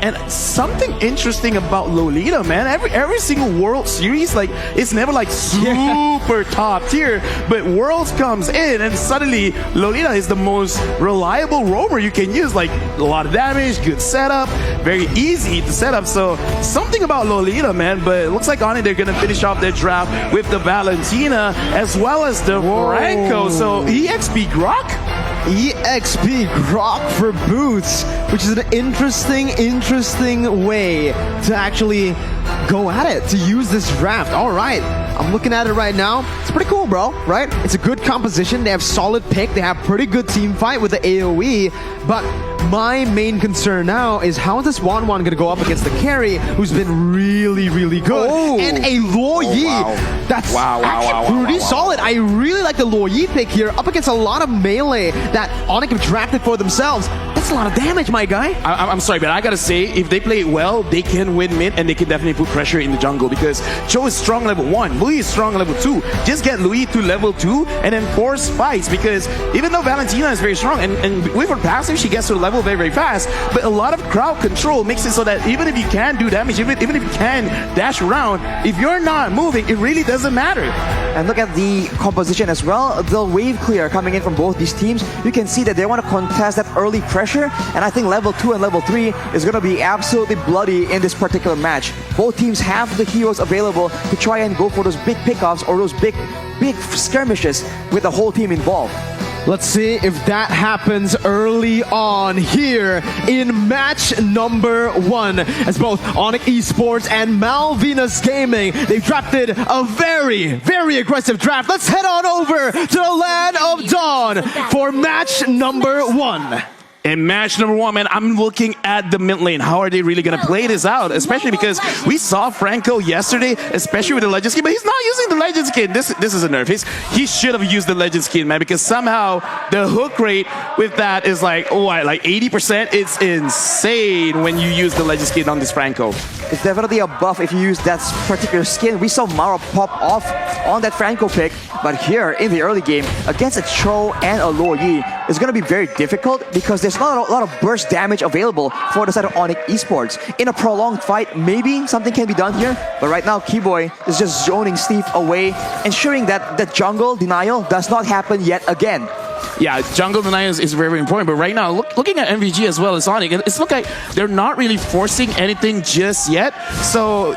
And something interesting about Lolita, man, every single World Series, like, it's never like super top tier, but Worlds comes in and suddenly Lolita is the most reliable roamer you can use. Like, a lot of damage, good setup, very easy to set up. So something about Lolita, man, but it looks like Onic, they're gonna finish off their draft with the Valentina as well as the Franco. So EXP Grok? EXP Grok for Boots, which is an interesting way to actually go at it, to use this draft. All right, I'm looking at it right now. It's pretty cool, bro, right? It's a good composition. They have solid pick. They have pretty good team fight with the AoE, but my main concern now is how is this Wan going to go up against the carry, who's been really good, and a Luo Yi that's actually pretty solid. I really like the Luo Yi pick here up against a lot of melee that Onic have drafted for themselves. That's a lot of damage, my guy. I'm sorry, but I gotta say, if they play it well, they can win mid and they can definitely put pressure in the jungle because Cho is strong level 1, Louis is strong level 2. Just get Louis to level 2 and then force fights because even though Valentina is very strong and with her passive, she gets to level very fast, but a lot of crowd control makes it so that even if you can do damage, even if you can dash around, if you're not moving, it really doesn't matter. And look at the composition as well. The wave clear coming in from both these teams. You can see that they want to contest that early pressure, and I think level 2 and level 3 is going to be absolutely bloody in this particular match. Both teams have the heroes available to try and go for those big pickoffs or those big skirmishes with the whole team involved. Let's see if that happens early on here in match number 1. As both Onic Esports and Malvinas Gaming, they've drafted a very aggressive draft. Let's head on over to the Land of Dawn for match number 1. In match number 1, man, I'm looking at the mid lane. How are they really going to play this out? Especially because we saw Franco yesterday, especially with the Legend skin, but he's not using the Legend skin. This is a nerf. He should have used the Legend skin, man, because somehow the hook rate with that is like, like 80%. It's insane when you use the Legend skin on this Franco. It's definitely a buff if you use that particular skin. We saw Mara pop off on that Franco pick, but here in the early game, against a Cho and a Luo Yi, it's going to be very difficult because there's not a lot of burst damage available for the side of Onic Esports. In a prolonged fight, maybe something can be done here, but right now Keyboy is just zoning Steve away, ensuring that the jungle denial does not happen yet again. Yeah, jungle denial is very important, but right now, looking at MVG as well as Onic, it's look like they're not really forcing anything just yet. So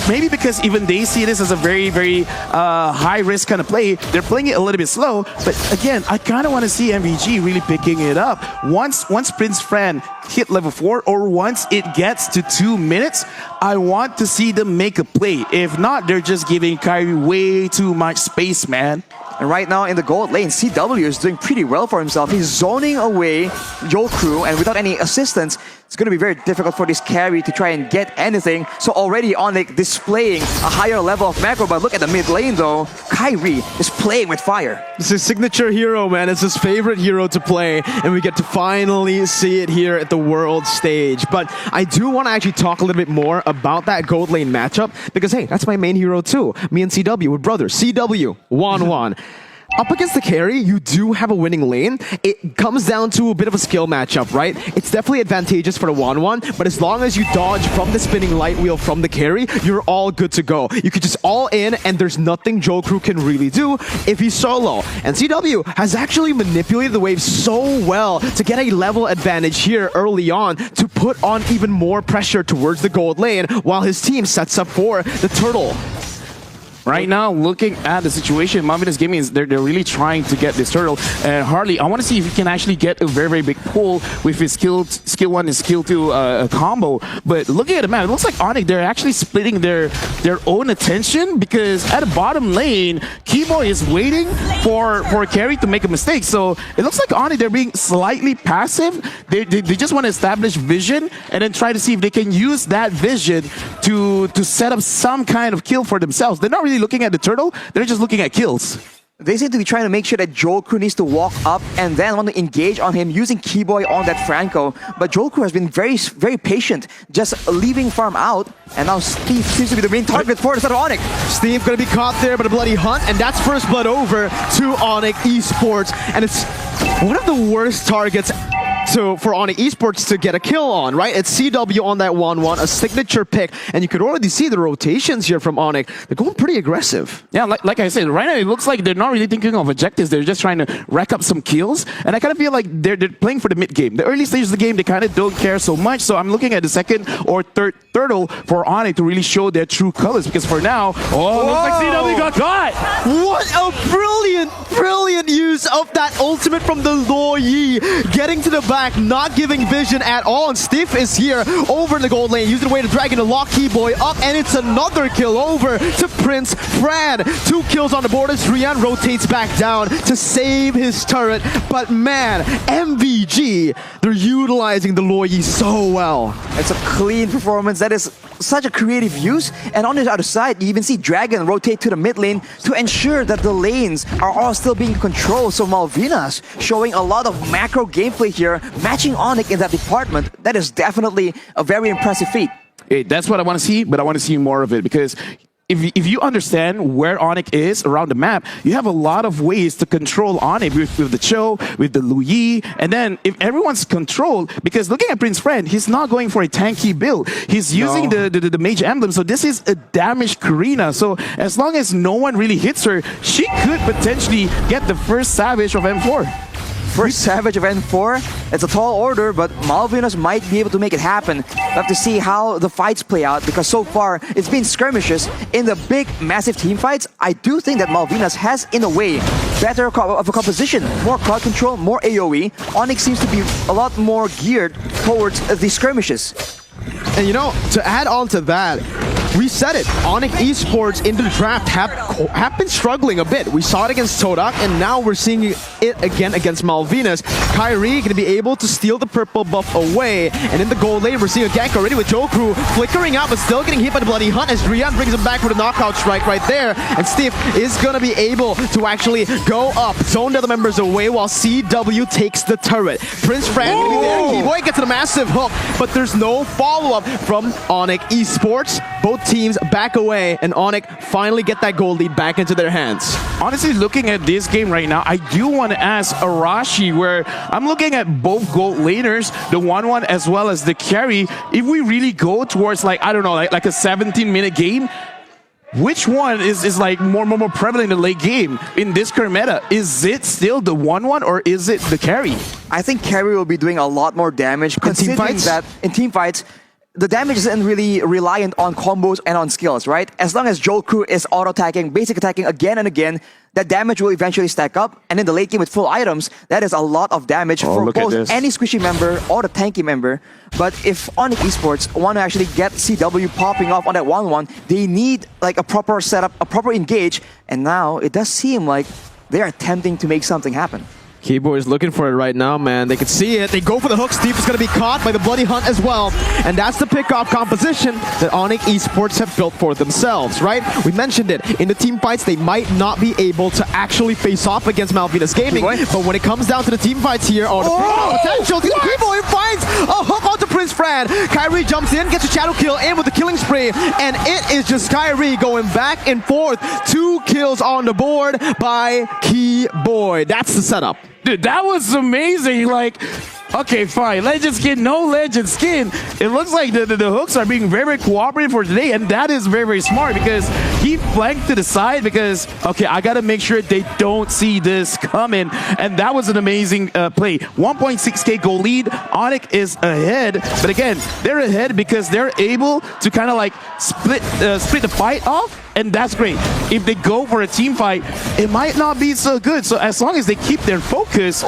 maybe because even they see this as a very high risk kind of play, they're playing it a little bit slow. But again, I kind of want to see MVG really picking it up. Once Prince Fran hit level 4 or once it gets to 2 minutes, I want to see them make a play. If not, they're just giving Kyrie way too much space, man. And right now in the gold lane, CW is doing pretty well for himself. He's zoning away Yokru, and without any assistance, it's going to be very difficult for this carry to try and get anything. So already Onic displaying a higher level of macro, but look at the mid lane though. Kyrie is playing with fire. It's his signature hero, man. It's his favorite hero to play, and we get to finally see it here at the world stage. But I do want to actually talk a little bit more about that gold lane matchup, because hey, that's my main hero too. Me and CW, we're brothers. CW, Wan. Up against the carry, you do have a winning lane. It comes down to a bit of a skill matchup, right? It's definitely advantageous for the Wan, but as long as you dodge from the spinning light wheel from the carry, you're all good to go. You could just all in, and there's nothing Jokru can really do if he's solo. And CW has actually manipulated the wave so well to get a level advantage here early on to put on even more pressure towards the gold lane while his team sets up for the turtle. Right now, looking at the situation, Malvinas Gaming is they're really trying to get this turtle. And Harley, I want to see if he can actually get a very big pull with his skill 1 and skill 2 combo. But looking at it, man, it looks like Onic, they're actually splitting their own attention, because at the bottom lane, Keyboy is waiting for carry to make a mistake. So it looks like Onic, they're being slightly passive. They just want to establish vision and then try to see if they can use that vision to set up some kind of kill for themselves. They're not really looking at the turtle, they're just looking at kills. They seem to be trying to make sure that Jokru needs to walk up and then want to engage on him using Keyboy on that Franco. But Jokru has been very patient, just leaving farm out. And now Steve seems to be the main target for the Onic. Steve gonna be caught there by the bloody hunt, and that's first blood over to Onic Esports. And it's one of the worst targets for Onic Esports to get a kill on, right? It's CW on that 1-1, a signature pick, and you could already see the rotations here from Onic. They're going pretty aggressive. Yeah, like I said, right now it looks like they're not really thinking of objectives. They're just trying to rack up some kills, and I kind of feel like they're playing for the mid game. The early stages of the game, they kind of don't care so much. So I'm looking at the second or third turtle for Onic to really show their true colors. Because for now, looks like CW got caught. What a brilliant use of that ultimate from the Luo Yi. Getting to the back, not giving vision at all. And Stiff is here over in the gold lane, using the way to Dragon to lock Keyboy up. And it's another kill over to Prince Fran. 2 kills on the board as Rian rotates back down to save his turret. But man, MVG, they're utilizing the Luo Yi so well. It's a clean performance. That is such a creative use. And on the other side, you even see Dragon rotate to the mid lane to ensure that the lanes are all still being controlled. So Malvinas showing a lot of macro gameplay here, matching Onic in that department. That is definitely a very impressive feat. Hey, that's what I want to see, but I want to see more of it because if you understand where Onic is around the map, you have a lot of ways to control Onic with the Cho, with the Luyi, and then if everyone's controlled, because looking at Prince Fran, he's not going for a tanky build. He's using the mage emblem, so this is a damaged Karina. So as long as no one really hits her, she could potentially get the first Savage of M4. First Savage of N4, it's a tall order, but Malvinas might be able to make it happen. We'll have to see how the fights play out, because so far it's been skirmishes. In the big, massive team fights, I do think that Malvinas has, in a way, better of a composition, more crowd control, more AoE. Onic seems to be a lot more geared towards the skirmishes. And you know, to add on to that, we said it, Onic Esports into the draft have been struggling a bit. We saw it against Todak, and now we're seeing it again against Malvinas. Kyrie going to be able to steal the purple buff away, and in the gold lane, we're seeing a gank already with Jokeru flickering out, but still getting hit by the Bloody Hunt as Rian brings him back with a knockout strike right there, and Steve is going to be able to actually go up, zone the other members away while CW takes the turret. Prince Fran going to be there, Keyboy gets a massive hook, but there's no follow-up from Onic Esports. Both teams back away, and Onic finally get that gold lead back into their hands. Honestly, looking at this game right now, I do want to ask Arashi, where I'm looking at both gold laners, the 1-1 as well as the carry. If we really go towards, like, I don't know, like a 17-minute game, which one is like more prevalent in the late game in this current meta? Is it still the 1-1 or is it the carry? I think carry will be doing a lot more damage, considering that in team fights, the damage isn't really reliant on combos and on skills, right? As long as Jokeru is auto-attacking, basic attacking again and again, that damage will eventually stack up. And in the late game with full items, that is a lot of damage for both any squishy member or the tanky member. But if Onic Esports want to actually get CW popping off on that 1-1, they need like a proper setup, a proper engage. And now it does seem like they're attempting to make something happen. Keyboy is looking for it right now, man. They can see it. They go for the hook. Steve is going to be caught by the Bloody Hunt as well. And that's the pick-off composition that Onic Esports have built for themselves, right? We mentioned it. In the team fights, they might not be able to actually face off against Malvinas Gaming. But when it comes down to the team fights here, or the potential, Keyboy finds a hook onto Prince Fran. Kyrie jumps in, gets a shadow kill in with the killing spree. And it is just Kyrie going back and forth. 2 kills on the board by Keyboy. That's the setup. Dude, that was amazing. Like, okay, fine. Legend skin, no legend skin. It looks like the hooks are being very cooperative for today, and that is very smart because he flanked to the side because, okay, I got to make sure they don't see this coming, and that was an amazing play. 1.6k goal lead. Onic is ahead, but again, they're ahead because they're able to kind of like split the fight off. And that's great. If they go for a team fight, it might not be so good. So as long as they keep their focus,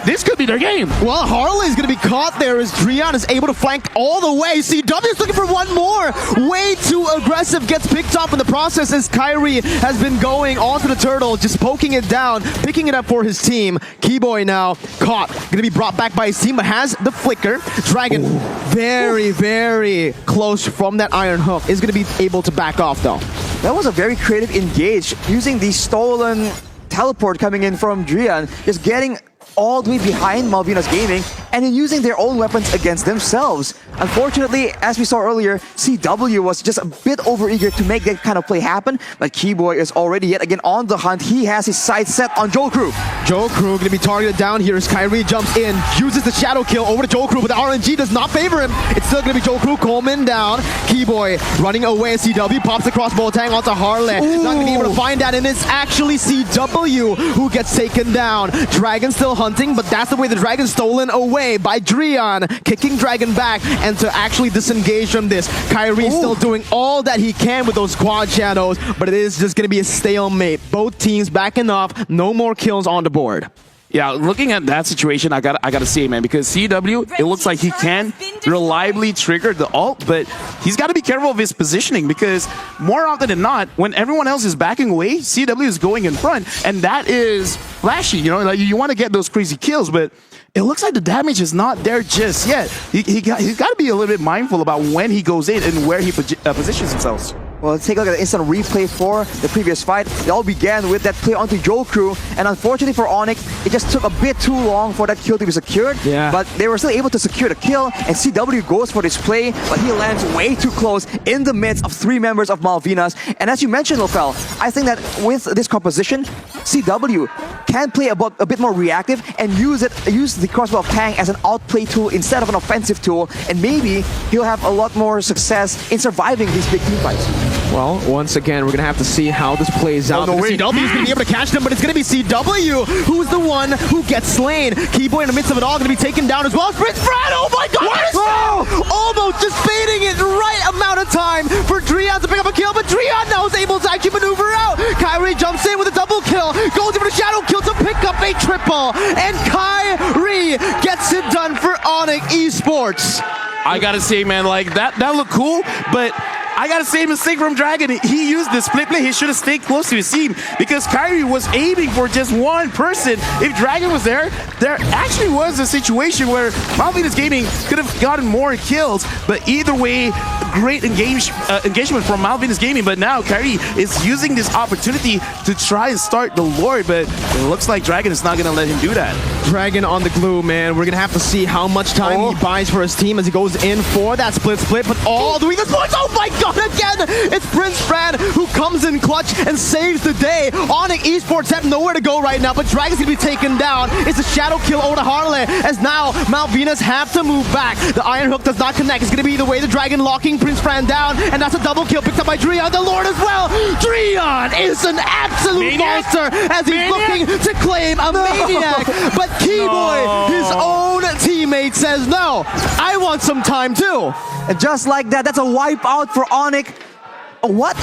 this could be their game. Well, Harley's going to be caught there as Drian is able to flank all the way. CW is looking for one more. Way too aggressive. Gets picked off in the process as Kyrie has been going onto the turtle, just poking it down, picking it up for his team. Keyboy now caught. Going to be brought back by his team, but has the flicker. Dragon very close from that iron hook. Is going to be able to back off though. That was a very creative engage, using the stolen teleport coming in from Drian, just getting all the way behind Malvinas Gaming and in using their own weapons against themselves. Unfortunately, as we saw earlier, CW was just a bit overeager to make that kind of play happen, but Keyboy is already yet again on the hunt. He has his sights set on Joe-Crew. Joe-Crew gonna be targeted down here as Kyrie jumps in, uses the shadow kill over to Joe-Crew, but the RNG does not favor him. It's still gonna be Joe-Crew, Coleman down, Keyboy running away as CW pops across Boateng onto Harley. Not gonna be able to find that, and it's actually CW who gets taken down. Dragon still hunting, but that's the way the Dragon's stolen away by Drian, kicking Dragon back, and to actually disengage from this. Kyrie still doing all that he can with those quad shadows, but it is just gonna be a stalemate. Both teams backing off, no more kills on the board. Yeah, looking at that situation, I gotta say, man, because CW, it looks like he can reliably trigger the ult, but he's got to be careful of his positioning, because more often than not, when everyone else is backing away, CW is going in front, and that is flashy. You know, like you want to get those crazy kills, but it looks like the damage is not there just yet. He's got to be a little bit mindful about when he goes in and where he positions himself. Well, let's take a look at the instant replay for the previous fight. It all began with that play onto Joe-Crew, and unfortunately for Onic, it just took a bit too long for that kill to be secured. Yeah. But they were still able to secure the kill, and CW goes for this play, but he lands way too close in the midst of 3 members of Malvinas. And as you mentioned, Lofel, I think that with this composition, CW can play a bit more reactive and use the crossbow of Kang as an outplay tool instead of an offensive tool, and maybe he'll have a lot more success in surviving these big team fights. Well, once again, we're going to have to see how this plays out. CW is going to be able to catch them, but it's going to be CW who's the one who gets slain. Keyboy in the midst of it all going to be taken down as well. Prince Brad, oh my god! Almost just fading it right amount of time for Drian to pick up a kill, but Drian now is able to actually maneuver out. Kyrie jumps in with a double kill, goes in for the shadow kill to pick up a triple, and Kyrie gets it done for Onic Esports. I gotta say, man, like that looked cool, but I gotta say, mistake from Dragon. He used the split play. He should have stayed close to his team, because Kyrie was aiming for just one person. If Dragon was there actually was a situation where Malvinas Gaming could have gotten more kills. But either way, great engagement from Malvinas Gaming. But now Kyrie is using this opportunity to try and start the Lord, but it looks like Dragon is not gonna let him do that. Dragon on the glue, man. We're gonna have to see how much time he buys for his team as he goes in for that split, but all doing this points. Oh my god, again! It's Prince Fran who comes in clutch and saves the day. Onic Esports have nowhere to go right now, but Dragon's gonna be taken down. It's a shadow kill over to Harley, as now Malvinas have to move back. The Iron Hook does not connect. It's gonna be the way the Dragon locking Prince Fran down, and that's a double kill picked up by Drian, the Lord as well. Drian is an absolute monster as he's looking to claim a maniac, but Keyboy, his own teammate, says no, I want some time too. And just like that, that's a wipeout for Onic. What?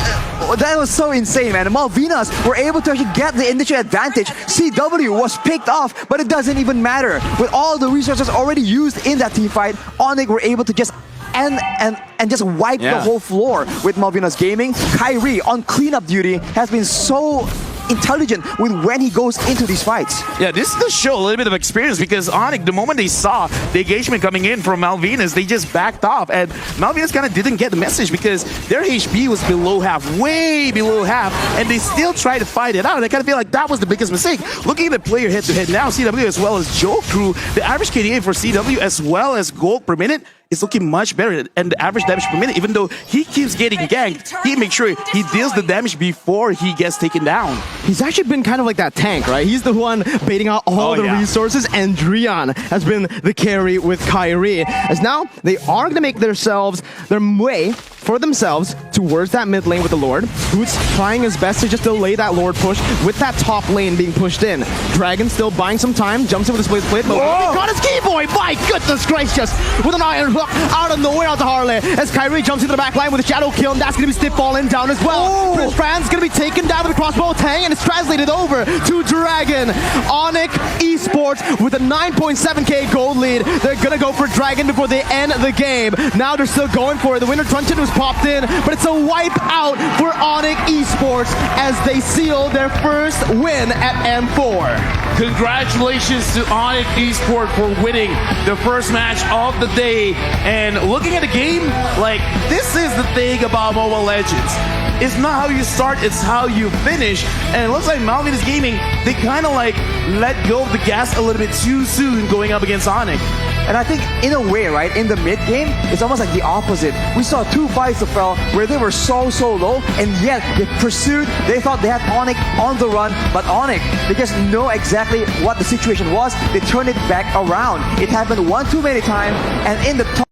That was so insane, man. Malvinas were able to actually get the initial advantage. CW was picked off, but it doesn't even matter. With all the resources already used in that team fight, Onic were able to just and just wipe the whole floor with Malvinas Gaming. Kyrie on cleanup duty has been so intelligent with when he goes into these fights. Yeah, this does show a little bit of experience, because Onic, the moment they saw the engagement coming in from Malvinas, they just backed off, and Malvinas kind of didn't get the message because their HP was below half, way below half, and they still tried to fight it out, and I kind of feel like that was the biggest mistake. Looking at the player head-to-head now, CW as well as Joe-Crew, the average KDA for CW as well as gold per minute is looking much better, and the average damage per minute, even though he keeps getting ganked, he makes sure he deals the damage before he gets taken down. He's actually been kind of like that tank, right? He's the one baiting out all the resources, and Drian has been the carry with Kyrie. As now, they are going to make their way for themselves towards that mid lane with the Lord, who's trying his best to just delay that Lord push with that top lane being pushed in. Dragon still buying some time, jumps in with a split, but got his Keyboy! My goodness gracious! With an Iron Hook out of nowhere onto Harley, as Kyrie jumps into the back line with a shadow kill, and that's going to be stiff falling down as well. Prince Fran's going to be taken down with a crossbow Tang, and it's translated over to Dragon. Onic Esports with a 9.7k gold lead. They're going to go for Dragon before they end the game. Now they're still going for it. The winner truncheon was popped in, but it's a wipe out for Onic Esports as they seal their first win at M4. Congratulations to Onic Esports for winning the first match of the day. And looking at the game, like, this is the thing about Mobile Legends. It's not how you start, it's how you finish. And it looks like Malvinas Gaming, they kind of like let go of the gas a little bit too soon going up against Onic. And I think in a way, right, in the mid game, it's almost like the opposite. We saw 2 fights of Fel where they were so low, and yet they pursued, they thought they had Onic on the run, but Onic, they just know exactly what the situation was, they turned it back around. It happened one too many times, and in the top